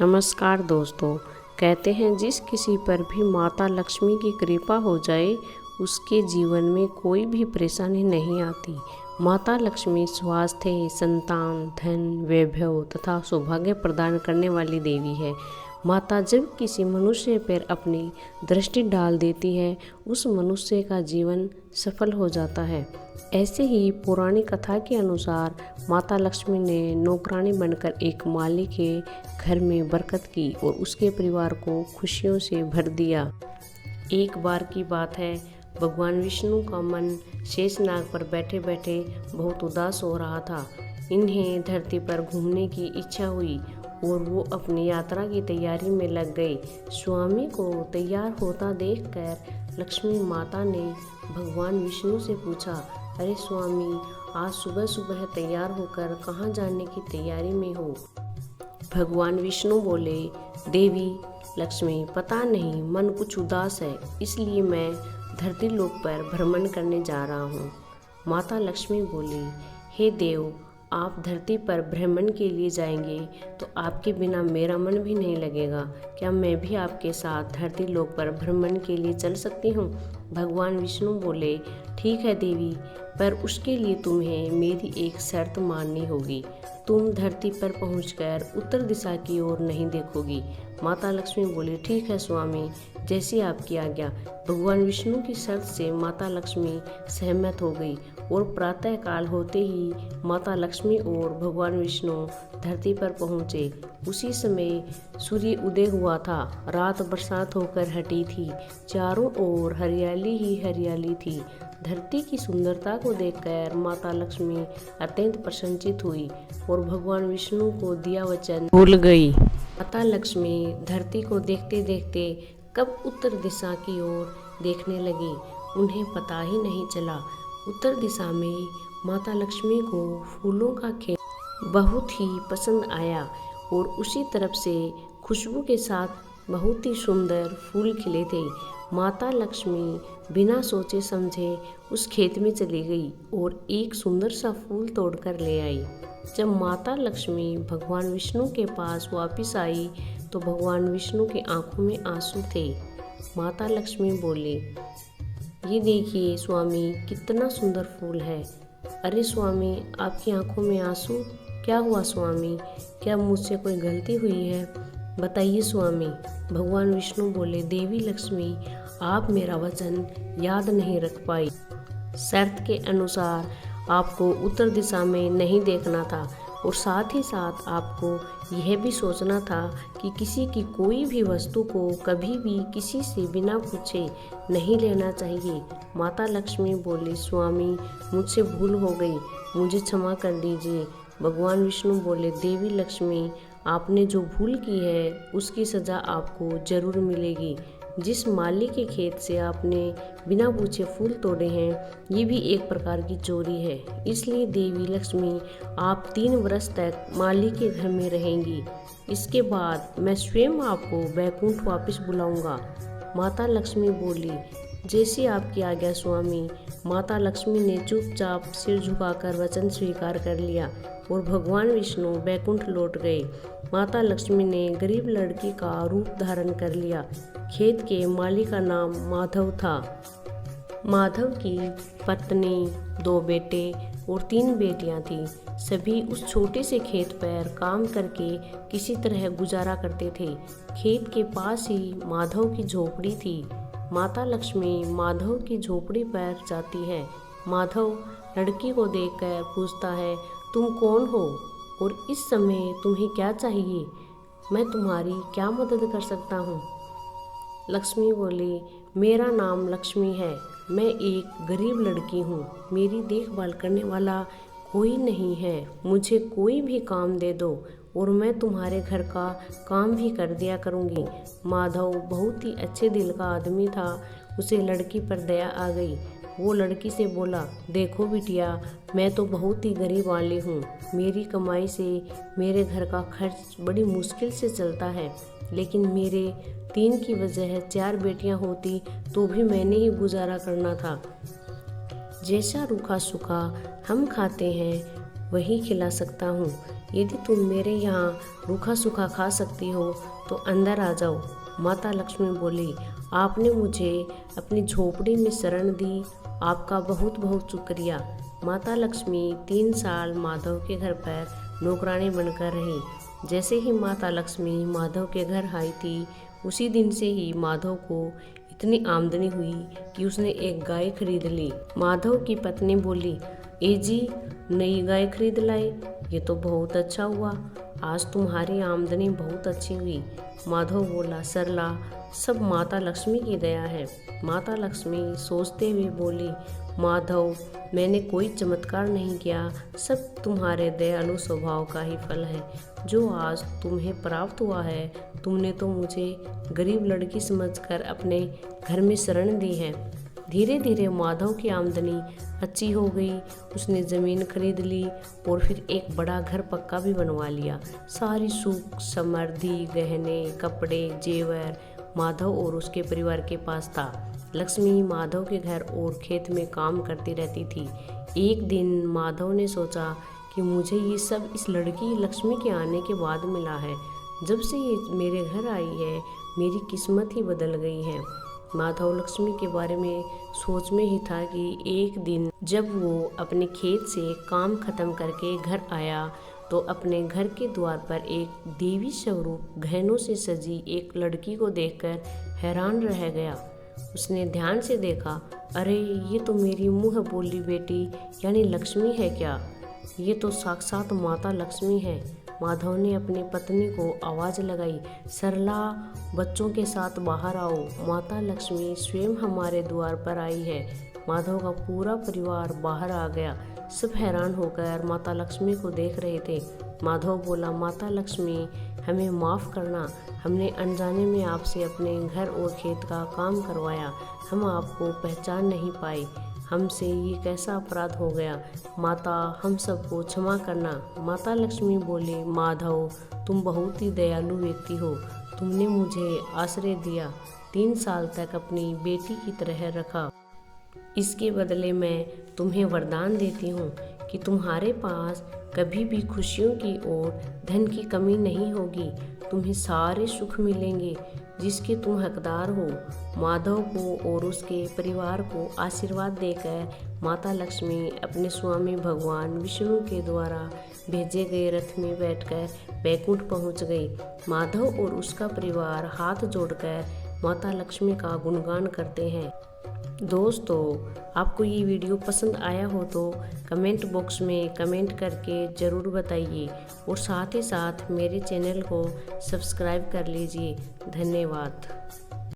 नमस्कार दोस्तों। कहते हैं जिस किसी पर भी माता लक्ष्मी की कृपा हो जाए उसके जीवन में कोई भी परेशानी नहीं आती। माता लक्ष्मी स्वास्थ्य, संतान, धन, वैभव तथा सौभाग्य प्रदान करने वाली देवी है। माता जब किसी मनुष्य पर अपनी दृष्टि डाल देती है उस मनुष्य का जीवन सफल हो जाता है। ऐसे ही पुरानी कथा के अनुसार माता लक्ष्मी ने नौकरानी बनकर एक माली के घर में बरकत की और उसके परिवार को खुशियों से भर दिया। एक बार की बात है, भगवान विष्णु का मन शेषनाग पर बैठे बैठे बहुत उदास हो रहा था। इन्हें धरती पर घूमने की इच्छा हुई और वो अपनी यात्रा की तैयारी में लग गए। स्वामी को तैयार होता देखकर लक्ष्मी माता ने भगवान विष्णु से पूछा, अरे स्वामी, आज सुबह सुबह तैयार होकर कहाँ जाने की तैयारी में हो? भगवान विष्णु बोले, देवी लक्ष्मी, पता नहीं मन कुछ उदास है, इसलिए मैं धरती लोक पर भ्रमण करने जा रहा हूँ। माता लक्ष्मी बोली, हे देव, आप धरती पर भ्रमण के लिए जाएंगे तो आपके बिना मेरा मन भी नहीं लगेगा। क्या मैं भी आपके साथ धरती लोक पर भ्रमण के लिए चल सकती हूँ? भगवान विष्णु बोले, ठीक है देवी, पर उसके लिए तुम्हें मेरी एक शर्त माननी होगी। तुम धरती पर पहुंचकर उत्तर दिशा की ओर नहीं देखोगी। माता लक्ष्मी बोली, ठीक है स्वामी, जैसी आपकी आज्ञा। भगवान विष्णु की शर्त से माता लक्ष्मी सहमत हो गई और प्रातः काल होते ही माता लक्ष्मी और भगवान विष्णु धरती पर पहुँचे। उसी समय सूर्य उदय हुआ था। रात बरसात होकर हटी थी। चारों ओर हरियाली ही हरियाली थी। धरती की सुंदरता को देखकर माता लक्ष्मी अत्यंत प्रसन्नचित हुई और भगवान विष्णु को दिया वचन भूल गई। माता लक्ष्मी धरती को देखते देखते कब उत्तर दिशा की ओर देखने लगी, उन्हें पता ही नहीं चला। उत्तर दिशा में माता लक्ष्मी को फूलों का खेत बहुत ही पसंद आया और उसी तरफ से खुशबू के साथ बहुत ही सुंदर फूल खिले थे। माता लक्ष्मी बिना सोचे समझे उस खेत में चली गई और एक सुंदर सा फूल तोड़कर ले आई। जब माता लक्ष्मी भगवान विष्णु के पास वापस आई तो भगवान विष्णु की आंखों में आंसू थे। माता लक्ष्मी बोली, ये देखिए स्वामी, कितना सुंदर फूल है। अरे स्वामी, आपकी आंखों में आंसू, क्या हुआ स्वामी? क्या मुझसे कोई गलती हुई है? बताइए स्वामी। भगवान विष्णु बोले, देवी लक्ष्मी, आप मेरा वचन याद नहीं रख पाई। शर्त के अनुसार आपको उत्तर दिशा में नहीं देखना था और साथ ही साथ आपको यह भी सोचना था कि किसी की कोई भी वस्तु को कभी भी किसी से बिना पूछे नहीं लेना चाहिए। माता लक्ष्मी बोली, स्वामी, मुझसे भूल हो गई, मुझे क्षमा कर दीजिए। भगवान विष्णु बोले, देवी लक्ष्मी, आपने जो भूल की है उसकी सज़ा आपको जरूर मिलेगी। जिस माली के खेत से आपने बिना पूछे फूल तोड़े हैं ये भी एक प्रकार की चोरी है। इसलिए देवी लक्ष्मी, आप 3 वर्ष तक माली के घर में रहेंगी। इसके बाद मैं स्वयं आपको बैकुंठ वापस बुलाऊंगा। माता लक्ष्मी बोली, जैसी आपकी आज्ञा स्वामी। माता लक्ष्मी ने चुपचाप सिर झुकाकर वचन स्वीकार कर लिया और भगवान विष्णु बैकुंठ लौट गए। माता लक्ष्मी ने गरीब लड़की का रूप धारण कर लिया। खेत के माली का नाम माधव था। माधव की पत्नी, 2 बेटे और 3 बेटियां थीं। सभी उस छोटे से खेत पर काम करके किसी तरह गुजारा करते थे। खेत के पास ही माधव की झोपड़ी थी। माता लक्ष्मी माधव की झोपड़ी पर जाती है। माधव लड़की को देखकर पूछता है, तुम कौन हो और इस समय तुम्हें क्या चाहिए? मैं तुम्हारी क्या मदद कर सकता हूँ? लक्ष्मी बोली, मेरा नाम लक्ष्मी है, मैं एक गरीब लड़की हूँ, मेरी देखभाल करने वाला कोई नहीं है। मुझे कोई भी काम दे दो और मैं तुम्हारे घर का काम भी कर दिया करूँगी। माधव बहुत ही अच्छे दिल का आदमी था। उसे लड़की पर दया आ गई। वो लड़की से बोला, देखो बिटिया, मैं तो बहुत ही गरीब वाली हूँ। मेरी कमाई से मेरे घर का खर्च बड़ी मुश्किल से चलता है, लेकिन मेरे 3 की वजह 4 बेटियाँ होती तो भी मैंने ही गुजारा करना था। जैसा रूखा सूखा हम खाते हैं वही खिला सकता हूँ। यदि तुम मेरे यहाँ रूखा सूखा खा सकती हो तो अंदर आ जाओ। माता लक्ष्मी बोली, आपने मुझे अपनी झोपड़ी में शरण दी, आपका बहुत बहुत शुक्रिया। माता लक्ष्मी 3 साल माधव के घर पर नौकरानी बनकर रही। जैसे ही माता लक्ष्मी माधव के घर आई थी, उसी दिन से ही माधव को इतनी आमदनी हुई कि उसने एक गाय खरीद ली। माधव की पत्नी बोली, ए जी, नई गाय खरीद लाए, ये तो बहुत अच्छा हुआ, आज तुम्हारी आमदनी बहुत अच्छी हुई। माधव बोला, सरला, सब माता लक्ष्मी की दया है। माता लक्ष्मी सोचते हुए बोली, माधव, मैंने कोई चमत्कार नहीं किया, सब तुम्हारे दयालु स्वभाव का ही फल है। जो आज तुम्हें प्राप्त हुआ है, तुमने तो मुझे गरीब लड़की समझकर अपने घर में शरण दी है। धीरे धीरे माधव की आमदनी अच्छी हो गई। उसने ज़मीन खरीद ली और फिर एक बड़ा घर पक्का भी बनवा लिया। सारी सुख समृद्धि, गहने, कपड़े, जेवर माधव और उसके परिवार के पास था। लक्ष्मी माधव के घर और खेत में काम करती रहती थी। एक दिन माधव ने सोचा कि मुझे ये सब इस लड़की लक्ष्मी के आने के बाद मिला है। जब से ये मेरे घर आई है, मेरी किस्मत ही बदल गई है। माधव लक्ष्मी के बारे में सोच में ही था कि एक दिन जब वो अपने खेत से काम खत्म करके घर आया तो अपने घर के द्वार पर एक देवी स्वरूप गहनों से सजी एक लड़की को देखकर हैरान रह गया। उसने ध्यान से देखा, अरे ये तो मेरी मुँह बोली बेटी यानी लक्ष्मी है क्या? ये तो साक्षात माता लक्ष्मी है। माधव ने अपनी पत्नी को आवाज़ लगाई, सरला, बच्चों के साथ बाहर आओ, माता लक्ष्मी स्वयं हमारे द्वार पर आई है। माधव का पूरा परिवार बाहर आ गया। सब हैरान होकर माता लक्ष्मी को देख रहे थे। माधव बोला, माता लक्ष्मी, हमें माफ़ करना, हमने अनजाने में आपसे अपने घर और खेत का काम करवाया, हम आपको पहचान नहीं पाए, हमसे ये कैसा अपराध हो गया, माता हम सबको क्षमा करना। माता लक्ष्मी बोली, माधव, तुम बहुत ही दयालु व्यक्ति हो, तुमने मुझे आश्रय दिया, 3 साल तक अपनी बेटी की तरह रखा। इसके बदले मैं तुम्हें वरदान देती हूँ कि तुम्हारे पास कभी भी खुशियों की और धन की कमी नहीं होगी, तुम्हें सारे सुख मिलेंगे जिसके तुम हकदार हो। माधव को और उसके परिवार को आशीर्वाद देकर माता लक्ष्मी अपने स्वामी भगवान विष्णु के द्वारा भेजे गए रथ में बैठकर बैकुंठ पहुंच गई। माधव और उसका परिवार हाथ जोड़कर माता लक्ष्मी का गुणगान करते हैं। दोस्तों, आपको ये वीडियो पसंद आया हो तो कमेंट बॉक्स में कमेंट करके ज़रूर बताइए और साथ ही साथ मेरे चैनल को सब्सक्राइब कर लीजिए। धन्यवाद।